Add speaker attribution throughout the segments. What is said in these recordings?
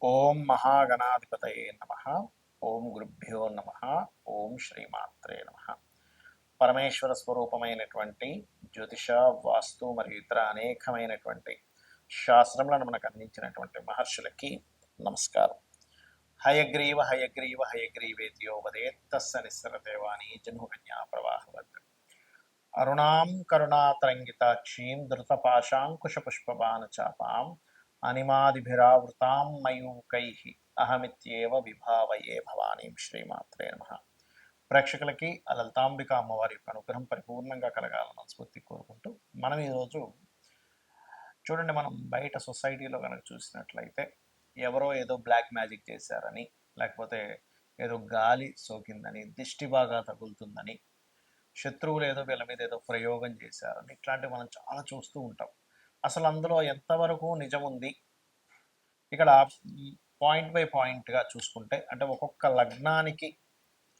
Speaker 1: ఓం మహాగణాధిపతయే నమ. ఓం గురుభ్యో నమ. ఓం శ్రీమాత్రే నమ. పరమేశ్వర స్వరూపమైనటువంటి జ్యోతిష, వాస్తు మరియు ఇతర అనేకమైనటువంటి శాస్త్రములను మనకు అందించినటువంటి మహర్షులకి నమస్కారం. హయగ్రీవ హయగ్రీవ హయగ్రీవేతియో వదేత్తస్స నిస్సరదేవాని జన్మకన్యా ప్రవాహవత్ అరుణాం కరుణాతరంగితాక్షీం ధృతపాశాంకుశపుష్పబాణచాపాం అనిమాదిభిరావృతాం మయూకైః అహమిత్యేవ విభావయే భవానీం. శ్రీమాత్రే నమః. ప్రేక్షకులకి ఆ లలితాంబిక అమ్మవారి యొక్క అనుగ్రహం పరిపూర్ణంగా కలగాలని మనస్ఫూర్తి కోరుకుంటూ మనం ఈరోజు చూడండి, మనం బయట సొసైటీలో కనుక చూసినట్లయితే ఎవరో ఏదో బ్లాక్ మ్యాజిక్ చేశారని, లేకపోతే ఏదో గాలి సోకిందని, దిష్టి బాగా తగులుతుందని, శత్రువులు ఏదో వీళ్ళ మీద ఏదో ప్రయోగం చేశారని, ఇట్లాంటివి మనం చాలా చూస్తూ ఉంటాం. అసలు అందులో ఎంతవరకు నిజం ఉంది? ఇక్కడ పాయింట్ బై పాయింట్గా చూసుకుంటే, అంటే ఒక్కొక్క లగ్నానికి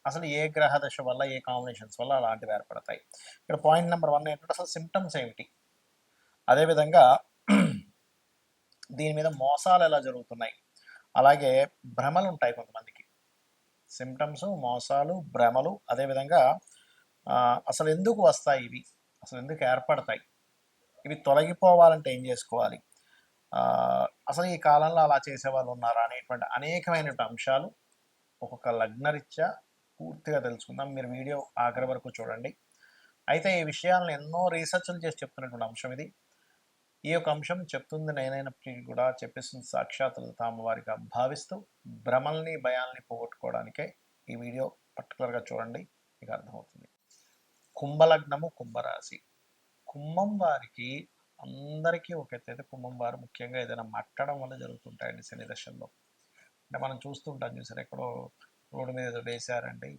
Speaker 1: అసలు ఏ గ్రహ దశ వల్ల, ఏ కాంబినేషన్స్ వల్ల అలాంటివి ఏర్పడతాయి. ఇక్కడ పాయింట్ నెంబర్ 1 ఏంటంటే అసలు సిమ్టమ్స్ ఏమిటి, అదేవిధంగా దీని మీద మోసాలు ఎలా జరుగుతున్నాయి, అలాగే భ్రమలు ఉంటాయి కొంతమందికి. సిమ్టమ్స్, మోసాలు, భ్రమలు, అదేవిధంగా అసలు ఎందుకు వస్తాయి ఇవి, అసలు ఎందుకు ఏర్పడతాయి, ఇవి తొలగిపోవాలంటే ఏం చేసుకోవాలి, అసలు ఈ కాలంలో అలా చేసే వాళ్ళు ఉన్నారా అనేటువంటి అనేకమైనటువంటి అంశాలు ఒక్కొక్క లగ్నరీత్యా పూర్తిగా తెలుసుకుందాం. మీరు వీడియో ఆఖరి వరకు చూడండి. అయితే ఈ విషయాలను ఎన్నో రీసెర్చ్లు చేసి చెప్తున్నటువంటి అంశం ఇది. ఈ యొక్క అంశం చెప్తుంది నేనైనప్పటికీ కూడా చెప్పేస్తుంది సాక్షాత్ అమ్మవారిగా భావిస్తూ భ్రమల్ని, భయాల్ని పోగొట్టుకోవడానికే ఈ వీడియో పర్టికులర్గా చూడండి, మీకు అర్థమవుతుంది. కుంభలగ్నము, కుంభరాశి. కుంభం వారికి అందరికీ ఒక ఎత్తైతే కుంభం వారు ముఖ్యంగా ఏదైనా మట్టడం వల్ల జరుగుతుంటాయండి శని దశల్లో. అంటే మనం చూస్తుంటాం, చూసారు, ఎక్కడో రోడ్డు మీద ఏదో వేశారండి,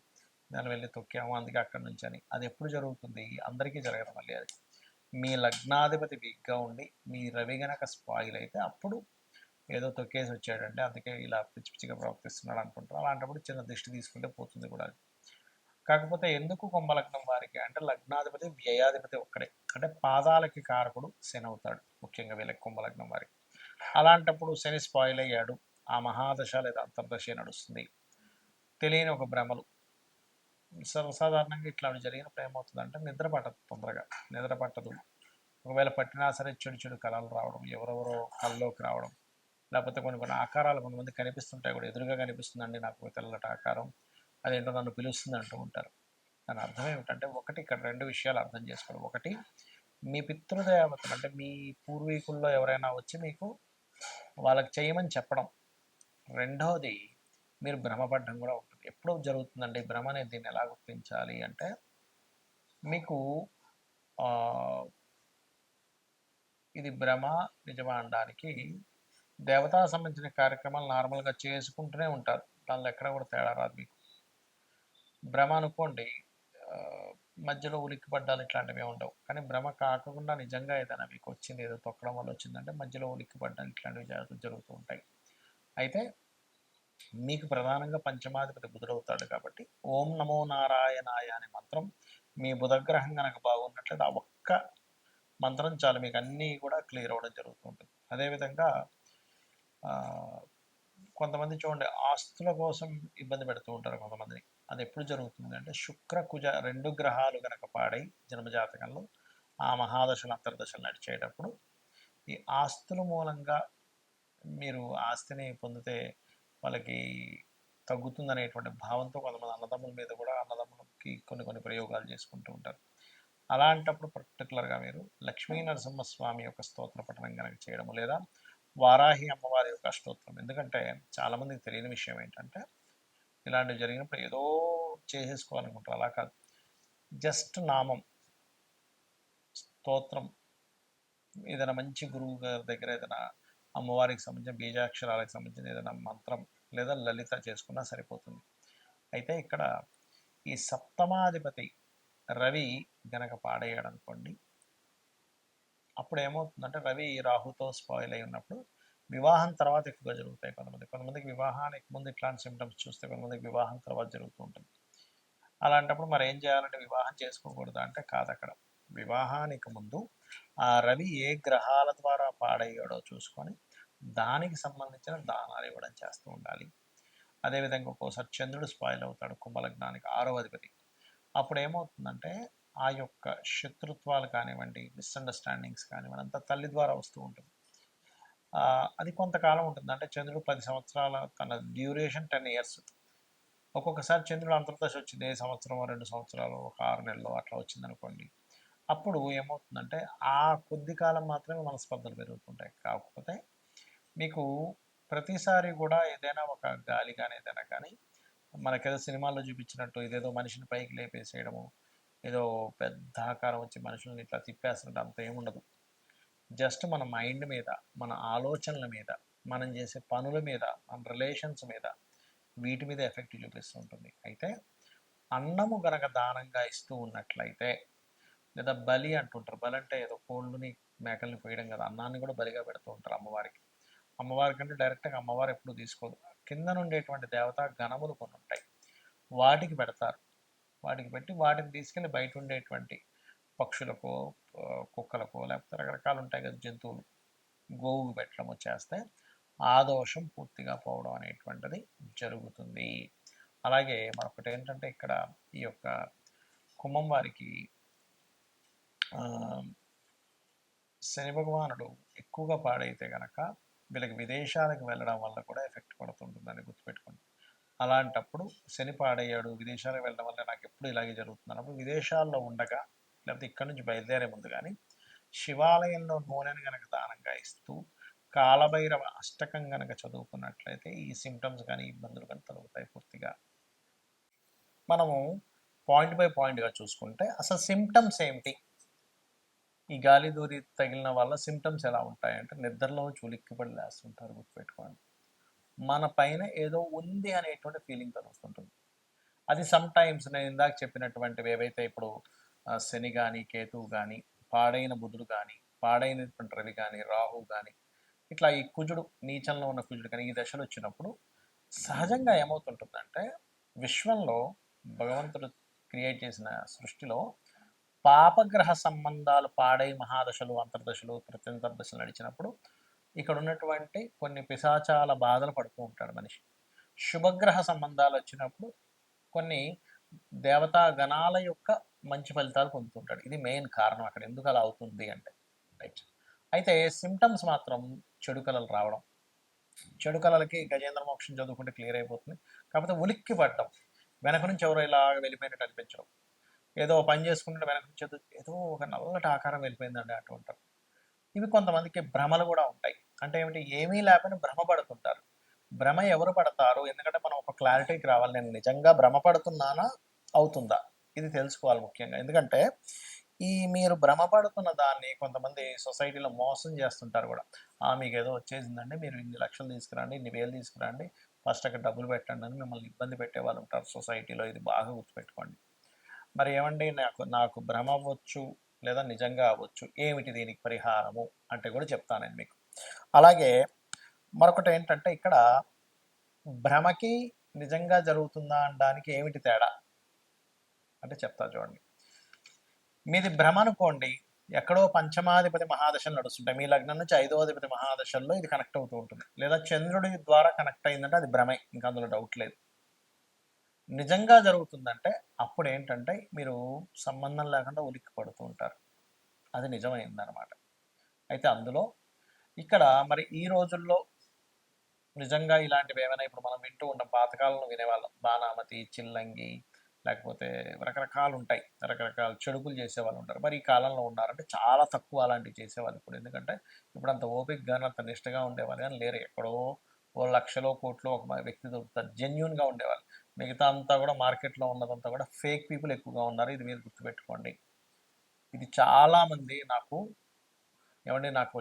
Speaker 1: దాన్ని వెళ్ళి తొక్కాము అందుకే అక్కడి నుంచి అని. అది ఎప్పుడు జరుగుతుంది? అందరికీ జరగదు. మళ్ళీ అది మీ లగ్నాధిపతి వీక్గా ఉండి మీ రవి గనక స్పాయిల్ అయితే అప్పుడు ఏదో తొక్కేసి వచ్చాడంటే అందుకే ఇలా పిచ్చి పిచ్చిగా ప్రవర్తిస్తున్నాడు అనుకుంటారు. అలాంటప్పుడు చిన్న దృష్టి తీసుకుంటే పోతుంది కూడా. కాకపోతే ఎందుకు కుంభలగ్నం వారికి అంటే లగ్నాధిపతి వ్యయాధిపతి ఒక్కడే, అంటే పాదాలకి కారకుడు శని అవుతాడు ముఖ్యంగా వీళ్ళకి, కుంభలగ్నం వారికి. అలాంటప్పుడు శని స్పాయిల్ అయ్యాడు, ఆ మహాదశ లేదా అంతర్దశ నడుస్తుంది, తెలియని ఒక భ్రమలు. సర్వసాధారణంగా ఇట్లా జరిగినప్పుడు ఏమవుతుందంటే నిద్ర పట్టదు, తొందరగా నిద్ర పట్టదు. ఒకవేళ పట్టినా సరే చెడు చెడు కళలు రావడం, ఎవరెవరో కళ్ళలోకి రావడం, లేకపోతే కొన్ని కొన్ని ఆకారాలు కొంతమంది కనిపిస్తుంటాయి కూడా, ఎదురుగా కనిపిస్తుందండి నాకు తెల్లటి ఆకారం, అదేంటో నన్ను పిలుస్తుంది అంటూ ఉంటారు. దాని అర్థం ఏమిటంటే, ఒకటి ఇక్కడ రెండు విషయాలు అర్థం చేసుకోవడం. ఒకటి, మీ పితృదేవతలు అంటే మీ పూర్వీకుల్లో ఎవరైనా వచ్చి మీకు వాళ్ళకి చేయమని చెప్పడం. రెండవది, మీరు భ్రమపడ్డం కూడా ఉంటుంది. ఎప్పుడు జరుగుతుందండి భ్రమ అనేది? దీన్ని ఎలా గుర్తించాలి అంటే, మీకు ఇది భ్రమ నిజమా అనడానికి దేవతా సంబంధించిన కార్యక్రమాలు నార్మల్గా చేసుకుంటూనే ఉంటారు, దానిలో ఎక్కడ కూడా తేడా రాదు. మీకు భ్రమ అనుకోండి, మధ్యలో ఉలిక్కి పడ్డాలు ఇట్లాంటివి ఉండవు. కానీ భ్రమ కాకుండా నిజంగా ఏదైనా మీకు వచ్చింది, ఏదో తొక్కడం వల్ల వచ్చిందంటే మధ్యలో ఉలిక్కి పడ్డాలు ఇట్లాంటివి జరుగుతూ ఉంటాయి. అయితే మీకు ప్రధానంగా పంచమాధిపతి బుధుడవుతాడు కాబట్టి ఓం నమో నారాయణాయ అనే మంత్రం మీ బుధగ్రహం కనుక బాగున్నట్లయితే ఆ ఒక్క మంత్రం చాలు, మీకు అన్నీ కూడా క్లియర్ అవ్వడం జరుగుతూ ఉంటుంది. అదేవిధంగా కొంతమంది చూడండి, ఆస్తుల కోసం ఇబ్బంది పెడుతూ ఉంటారు కొంతమందిని. అది ఎప్పుడు జరుగుతుంది అంటే, శుక్ర కుజ రెండు గ్రహాలు కనుక పాడై జన్మజాతకంలో ఆ మహాదశలు అంతర్దశలు నడిచేటప్పుడు ఈ ఆస్తుల మూలంగా మీరు ఆస్తిని పొందితే వాళ్ళకి తగ్గుతుందనేటువంటి భావంతో కొంతమంది అన్నదమ్ముల మీద కూడా, అన్నదమ్ములకి కొన్ని కొన్ని ప్రయోగాలు చేసుకుంటూ ఉంటారు. అలాంటప్పుడు పర్టికులర్గా మీరు లక్ష్మీ నరసింహస్వామి యొక్క స్తోత్ర పఠనం కనుక చేయడము, లేదా వారాహి అమ్మవారి యొక్క స్తోత్రం. ఎందుకంటే చాలామందికి తెలియని విషయం ఏంటంటే, ఇలాంటివి జరిగినప్పుడు ఏదో చేసేసుకోవాలనుకుంటారు. అలా కాదు, జస్ట్ నామం, స్తోత్రం, ఏదైనా మంచి గురువు గారి దగ్గర ఏదైనా అమ్మవారికి సంబంధించిన బీజాక్షరాలకు సంబంధించిన ఏదైనా మంత్రం లేదా లలిత చేసుకున్నా సరిపోతుంది. అయితే ఇక్కడ ఈ సప్తమాధిపతి రవి గనక పాడేయాడు అనుకోండి, అప్పుడు ఏమవుతుందంటే రవి రాహుతో స్పాయిల్ అయి ఉన్నప్పుడు వివాహం తర్వాత ఎక్కువగా జరుగుతాయి. కొంతమందికి వివాహానికి ముందు ఇట్లాంటి సిమ్టమ్స్ చూస్తే, కొంతమందికి వివాహం తర్వాత జరుగుతూ ఉంటుంది. అలాంటప్పుడు మరి ఏం చేయాలంటే, వివాహం చేసుకోకూడదు అంటే కాదు. అక్కడ వివాహానికి ముందు ఆ రవి ఏ గ్రహాల ద్వారా పాడయ్యాడో చూసుకొని దానికి సంబంధించిన దానాలు ఇవ్వడం చేస్తూ ఉండాలి. అదేవిధంగా ఒక్కోసారి చంద్రుడు స్పాయిల్ అవుతాడు కుంభలగ్నానికి 6వ అధిపతి. అప్పుడు ఏమవుతుందంటే ఆ యొక్క శత్రుత్వాలు కానివ్వండి, మిస్అండర్స్టాండింగ్స్ కానివ్వండి అంతా తల్లి ద్వారా వస్తూ ఉంటుంది. అది కొంతకాలం ఉంటుంది. అంటే చంద్రుడు 10 సంవత్సరాల తన డ్యూరేషన్ 10 ఇయర్స్. ఒక్కొక్కసారి చంద్రుడు అంతర్దశ వచ్చింది ఏ సంవత్సరం 2 సంవత్సరాలు ఒక 6 నెలలు అట్లా వచ్చిందనుకోండి. అప్పుడు ఏమవుతుందంటే ఆ కొద్ది కాలం మాత్రమే మనస్పర్ధలు పెరుగుతుంటాయి. కాకపోతే మీకు ప్రతిసారి కూడా ఏదైనా ఒక గాలి కానీ ఏదైనా కానీ మనకేదో సినిమాల్లో చూపించినట్టు ఇదేదో మనిషిని పైకి లేపేసేయడము, ఏదో పెద్ద ఆకారం వచ్చి మనుషుల్ని ఇట్లా తిప్పేస్తున్నట్టు అంత ఏముండదు. జస్ట్ మన మైండ్ మీద, మన ఆలోచనల మీద, మనం చేసే పనుల మీద, మన రిలేషన్స్ మీద, వీటి మీద ఎఫెక్ట్ చూపిస్తూ ఉంటుంది. అయితే అన్నము గనక దానంగా ఇస్తూ ఉన్నట్లయితే, లేదా బలి అంటుంటారు. బలి అంటే ఏదో కోళ్ళని మేకల్ని పోయడం కదా, అన్నాన్ని కూడా బలిగా పెడుతూ ఉంటారు అమ్మవారికి. అమ్మవారి కంటే డైరెక్ట్గా అమ్మవారు ఎప్పుడు తీసుకోదు. కింద నుండేటువంటి దేవతా గణములు కొన్ని ఉంటాయి, వాటికి పెడతారు. వాటికి పెట్టి వాటిని తీసుకెళ్ళి బయట ఉండేటువంటి పక్షులకో, కుక్కలకో, లేకపోతే రకరకాలు ఉంటాయి కదా జంతువులు, గోవుకు పెట్టడం చేస్తే ఆ దోషం పూర్తిగా పోవడం అనేటువంటిది జరుగుతుంది. అలాగే మరొకటి ఏంటంటే ఇక్కడ ఈ యొక్క కుంభం వారికి శని భగవానుడు ఎక్కువగా పాడైతే గనక వీళ్ళకి విదేశాలకు వెళ్ళడం వల్ల కూడా ఎఫెక్ట్ పడుతుంటుందని గుర్తుపెట్టుకోండి. అలాంటప్పుడు శని పాడయ్యాడు, విదేశాలకు వెళ్ళడం వల్ల నాకు ఎప్పుడు ఇలాగే జరుగుతుంది అన్నప్పుడు విదేశాల్లో ఉండగా, లేకపోతే ఇక్కడ నుంచి బయలుదేరే ముందు కానీ శివాలయంలో నూనెను కనుక దానంగా ఇస్తూ కాలభైరవ అష్టకం కనుక చదువుకున్నట్లయితే ఈ సిమ్టమ్స్ కానీ ఇబ్బందులు కానీ తొలగుతాయి పూర్తిగా. మనము పాయింట్ బై పాయింట్గా చూసుకుంటే అసలు సిమ్టమ్స్ ఏమిటి, ఈ గాలి దూరి తగిలిన వల్ల సిమ్టమ్స్ ఎలా ఉంటాయంటే నిద్రలో చులిక్కిపడి లేస్తుంటారు. గుర్తుపెట్టుకోండి, మన పైన ఏదో ఉంది అనేటువంటి ఫీలింగ్ కలుగుతుంటుంది. అది సమ్ టైమ్స్ నేను ఇందాక చెప్పినటువంటివి ఏవైతే ఇప్పుడు శని కానీ, కేతువు కానీ, పాడైన బుధుడు కానీ, పాడైనటువంటి రవి కానీ, రాహు కానీ, ఇట్లా ఈ కుజుడు నీచంలో ఉన్న కుజుడు కానీ ఈ దశలు వచ్చినప్పుడు సహజంగా ఏమవుతుంటుందంటే విశ్వంలో భగవంతుడు క్రియేట్ చేసిన సృష్టిలో పాపగ్రహ సంబంధాలు పాడై మహాదశలు, అంతర్దశలు, ప్రత్యంతర్దశలు నడిచినప్పుడు ఇక్కడ ఉన్నటువంటి కొన్ని పిశాచాల బాధలు పడుతూ ఉంటాడు మనిషి. శుభగ్రహ సంబంధాలు వచ్చినప్పుడు కొన్ని దేవతా గణాల యొక్క మంచి ఫలితాలు పొందుతుంటాడు. ఇది మెయిన్ కారణం అక్కడ ఎందుకు అలా అవుతుంది అంటే. రైట్. అయితే సిమ్టమ్స్ మాత్రం చెడు కళలు రావడం. చెడు కళలకి గజేంద్ర మోక్షం చదువుకుంటే క్లియర్ అయిపోతుంది. కాకపోతే ఉలిక్కి పడడం, వెనక నుంచి ఎవరో ఇలా వెళ్ళిపోయినట్టు అనిపించడం, ఏదో పని చేసుకుంటే వెనక నుంచి ఏదో ఒక నల్లటి ఆకారం వెళ్ళిపోయిందండి అంటూ ఉంటారు. ఇవి కొంతమందికి భ్రమలు కూడా ఉంటాయి. అంటే ఏమిటి, ఏమీ లేకపోయినా భ్రమ పడుతుంటారు. భ్రమ ఎవరు పడతారు, ఎందుకంటే మనం ఒక క్లారిటీకి రావాలి, నేను నిజంగా భ్రమ పడుతున్నానా అవుతుందా ఇది తెలుసుకోవాలి ముఖ్యంగా. ఎందుకంటే ఈ మీరు భ్రమపడుతున్న దాన్ని కొంతమంది సొసైటీలో మోసం చేస్తుంటారు కూడా. మీకు ఏదో వచ్చేసిందండి, మీరు ఇన్ని లక్షలు తీసుకురండి, ఇన్ని వేలు తీసుకురండి, ఫస్ట్ అక్కడ డబ్బులు పెట్టండి అని మిమ్మల్ని ఇబ్బంది పెట్టే వాళ్ళు ఉంటారు సొసైటీలో. ఇది బాగా గుర్తుపెట్టుకోండి. మరి ఏమండి, నాకు భ్రమ అవ్వచ్చు లేదా నిజంగా అవ్వచ్చు, ఏమిటి దీనికి పరిహారము అంటే కూడా చెప్తాను నేను మీకు. అలాగే మరొకటి ఏంటంటే ఇక్కడ భ్రమకి నిజంగా జరుగుతుందా అనడానికి ఏమిటి తేడా అంటే చెప్తా చూడండి. మీది భ్రమ అనుకోండి, ఎక్కడో పంచమాధిపతి మహాదశలు నడుస్తుంటాయి, మీ లగ్నం నుంచి 5వ అధిపతి మహాదశల్లో ఇది కనెక్ట్ అవుతూ ఉంటుంది, లేదా చంద్రుడి ద్వారా కనెక్ట్ అయిందంటే అది భ్రమే, ఇంకా అందులో డౌట్ లేదు. నిజంగా జరుగుతుందంటే అప్పుడు ఏంటంటే మీరు సంబంధం లేకుండా ఉలిక్కి పడుతూ ఉంటారు, అది నిజమైందనమాట. అయితే అందులో ఇక్కడ మరి ఈ రోజుల్లో నిజంగా ఇలాంటివి ఏమైనా ఇప్పుడు మనం వింటూ ఉంటాం, పాతకాలంలో వినేవాళ్ళం, బాణామతి, చిల్లంగి, లేకపోతే రకరకాలు ఉంటాయి, రకరకాల చెడుకులు చేసేవాళ్ళు ఉంటారు. మరి ఈ కాలంలో ఉన్నారంటే చాలా తక్కువ అలాంటివి చేసేవాళ్ళు ఇప్పుడు. ఎందుకంటే ఇప్పుడు అంత ఓపిక కానీ అంత నిష్టగా ఉండేవాళ్ళు కానీ లేరు. ఎక్కడో ఓ లక్షలో కోట్లో ఒక వ్యక్తి దొరుకుతారు జెన్యున్గా ఉండేవాళ్ళు. మిగతా అంతా కూడా మార్కెట్లో ఉన్నదంతా కూడా ఫేక్ పీపుల్ ఎక్కువగా ఉన్నారు, ఇది మీరు గుర్తుపెట్టుకోండి. ఇది చాలామంది నాకు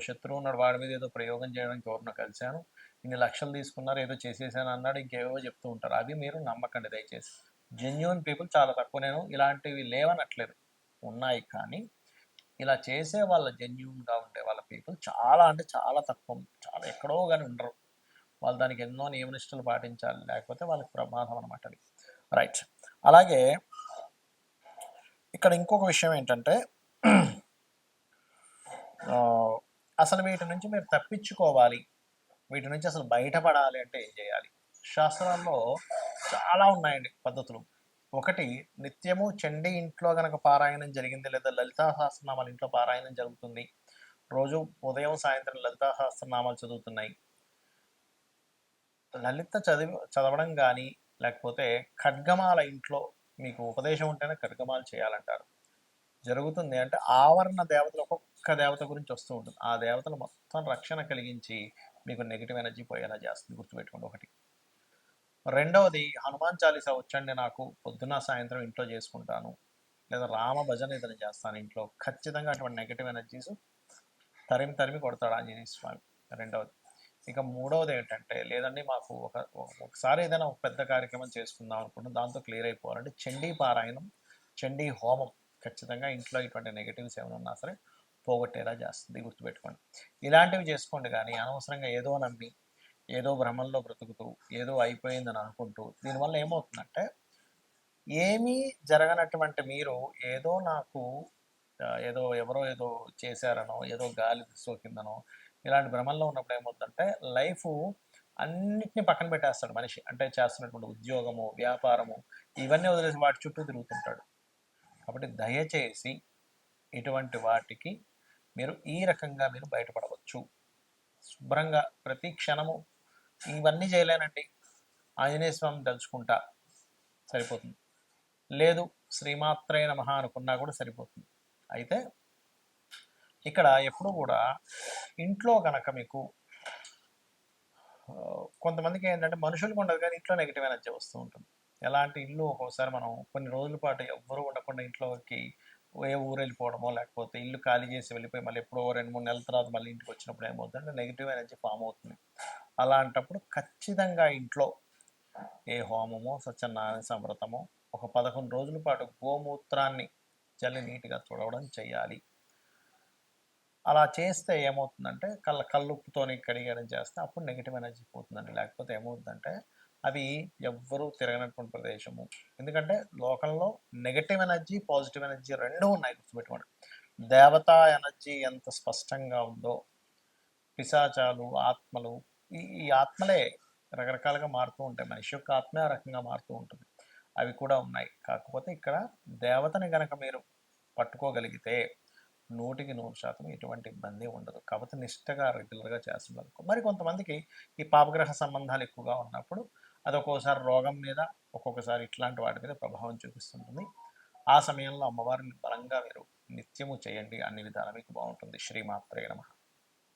Speaker 1: శత్రువు ఉన్నాడు, వాడి మీద ఏదో ప్రయోగం చేయడానికి ఎవరినో కలిశాను, ఇన్ని లక్షలు తీసుకున్నారు, ఏదో చేసేసాను అన్నాడు, ఇంకేవో చెప్తూ ఉంటారు. అవి మీరు నమ్మకండి దయచేసి. జెన్యున్ పీపుల్ చాలా తక్కువ. నేను ఇలాంటివి లేవనట్లేదు, ఉన్నాయి, కానీ ఇలా చేసే వాళ్ళ జెన్యున్గా ఉండే వాళ్ళ పీపుల్ చాలా అంటే చాలా తక్కువ, చాలా ఎక్కడో కానీ ఉండరు. వాళ్ళు దానికి ఎన్నో నియమనిష్టలు పాటించాలి, లేకపోతే వాళ్ళకి ప్రమాదం అనమాట అది. రైట్. అలాగే ఇక్కడ ఇంకొక విషయం ఏంటంటే అసలు వీటి నుంచి మీరు తప్పించుకోవాలి వీటి నుంచి అసలు బయటపడాలి అంటే ఏం చేయాలి? శాస్త్రాల్లో చాలా ఉన్నాయండి పద్ధతులు. ఒకటి, నిత్యము చండీ ఇంట్లో గనక పారాయణం జరిగింది, లేదా లలితా సహస్రనామాలు ఇంట్లో పారాయణం జరుగుతుంది. రోజు ఉదయం, సాయంత్రం లలితా సహస్రనామాలు చదువుతున్నాయి. లలిత చదవడం గానీ, లేకపోతే ఖడ్గమాల ఇంట్లో మీకు ఉపదేశం ఉంటేనే ఖడ్గమాల చేయాలంటారు. జరుగుతుంది అంటే ఆవరణ దేవతలు ఒక్కొక్క దేవత గురించి వస్తూ ఉంటుంది. ఆ దేవతలు మొత్తం రక్షణ కలిగించి మీకు నెగిటివ్ ఎనర్జీ పోయేలా చేస్తుంది. గుర్తుపెట్టుకోండి ఒకటి. రెండవది, హనుమాన్ చాలీసా వచ్చండి నాకు, పొద్దున సాయంత్రం ఇంట్లో చేసుకుంటాను, లేదా రామ భజన ఏదైనా చేస్తాను ఇంట్లో, ఖచ్చితంగా అటువంటి నెగిటివ్ ఎనర్జీస్ తరిమి తరిమి కొడతాడు ఆంజనేయ స్వామి. రెండవది. ఇక మూడవది ఏంటంటే, లేదండి మాకు ఒకసారి ఏదైనా ఒక పెద్ద కార్యక్రమం చేసుకుందాం అనుకుంటే దాంతో క్లియర్ అయిపోవాలంటే చండీ పారాయణం, చండీ హోమం ఖచ్చితంగా ఇంట్లో ఇటువంటి నెగిటివ్స్ ఏమైనా ఉన్నా సరే పోగొట్టేలా చేస్తుంది. గుర్తుపెట్టుకోండి. ఇలాంటివి చేసుకోండి, కానీ అనవసరంగా ఏదో నమ్మి, ఏదో భ్రమంలో బ్రతుకుతూ, ఏదో అయిపోయిందని అనుకుంటూ, దీనివల్ల ఏమవుతుందంటే, ఏమీ జరగనటువంటి మీరు ఏదో నాకు ఏదో ఎవరో ఏదో చేశారనో, ఏదో గాలి సోకిందనో, ఇలాంటి భ్రమంలో ఉన్నప్పుడు ఏమవుతుందంటే లైఫ్ అన్నిటిని పక్కన పెట్టేస్తాడు మనిషి. అంటే చేస్తున్నటువంటి ఉద్యోగము, వ్యాపారము, ఇవన్నీ వదిలేసి వాటి చుట్టూ తిరుగుతుంటాడు. కాబట్టి దయచేసి ఇటువంటి వాటికి మీరు ఈ రకంగా మీరు బయటపడవచ్చు. శుభ్రంగా ప్రతి క్షణము ఇవన్నీ చేయలేనండి, ఆంజనేయ స్వామిని తలుచుకుంటా సరిపోతుంది. లేదు శ్రీమాత్రే నమః అనుకున్నా కూడా సరిపోతుంది. అయితే ఇక్కడ ఎప్పుడు కూడా ఇంట్లో కనుక మీకు కొంతమందికి ఏంటంటే మనుషులకు ఉండదు, కానీ ఇంట్లో నెగిటివ్ ఎనర్జీ వస్తూ ఉంటుంది. ఎలాంటి ఇల్లు ఒక్కోసారి మనం కొన్ని రోజుల పాటు ఎవ్వరూ ఉండకుండా ఇంట్లోకి ఏ ఊరు వెళ్ళిపోవడమో, లేకపోతే ఇల్లు ఖాళీ చేసి వెళ్ళిపోయి మళ్ళీ ఎప్పుడో 2-3 నెలల తర్వాత మళ్ళీ ఇంటికి వచ్చినప్పుడు ఏమవుతుందంటే నెగిటివ్ ఎనర్జీ ఫామ్ అవుతుంది. అలాంటప్పుడు ఖచ్చితంగా ఇంట్లో ఏ హోమమో, సత్యనారాయణ సంవ్రతమో, ఒక 11 రోజుల పాటు గోమూత్రాన్ని చల్లి నీట్గా తుడవడం చేయాలి. అలా చేస్తే ఏమవుతుందంటే కల్లుప్పుతోని కడిగడం చేస్తే అప్పుడు నెగిటివ్ ఎనర్జీ పోతుందండి. లేకపోతే ఏమవుతుందంటే అవి ఎవ్వరూ తిరగనటువంటి ప్రదేశము. ఎందుకంటే లోకంలో నెగటివ్ ఎనర్జీ, పాజిటివ్ ఎనర్జీ రెండూ ఉన్నాయి, గుర్తుపెట్టుకోండి. దేవతా ఎనర్జీ ఎంత స్పష్టంగా ఉందో, పిశాచాలు, ఆత్మలు, ఈ ఆత్మలే రకరకాలుగా మారుతూ ఉంటాయి. మనిషి యొక్క ఆత్మే ఆ రకంగా మారుతూ ఉంటుంది. అవి కూడా ఉన్నాయి. కాకపోతే ఇక్కడ దేవతని గనక మీరు పట్టుకోగలిగితే 100% ఎటువంటి ఇబ్బంది ఉండదు. కాకపోతే నిష్టగా రెగ్యులర్గా చేస్తున్నారు. మరి కొంతమందికి ఈ పాపగ్రహ సంబంధాలు ఎక్కువగా ఉన్నప్పుడు అది ఒక్కోసారి రోగం మీద, ఒక్కొక్కసారి ఇట్లాంటి వాటి మీద ప్రభావం చూపిస్తుంటుంది. ఆ సమయంలో అమ్మవారిని బలంగా మీరు నిత్యము చేయండి, అన్ని విధాలా మీకు బాగుంటుంది. శ్రీమాత్రే నమః.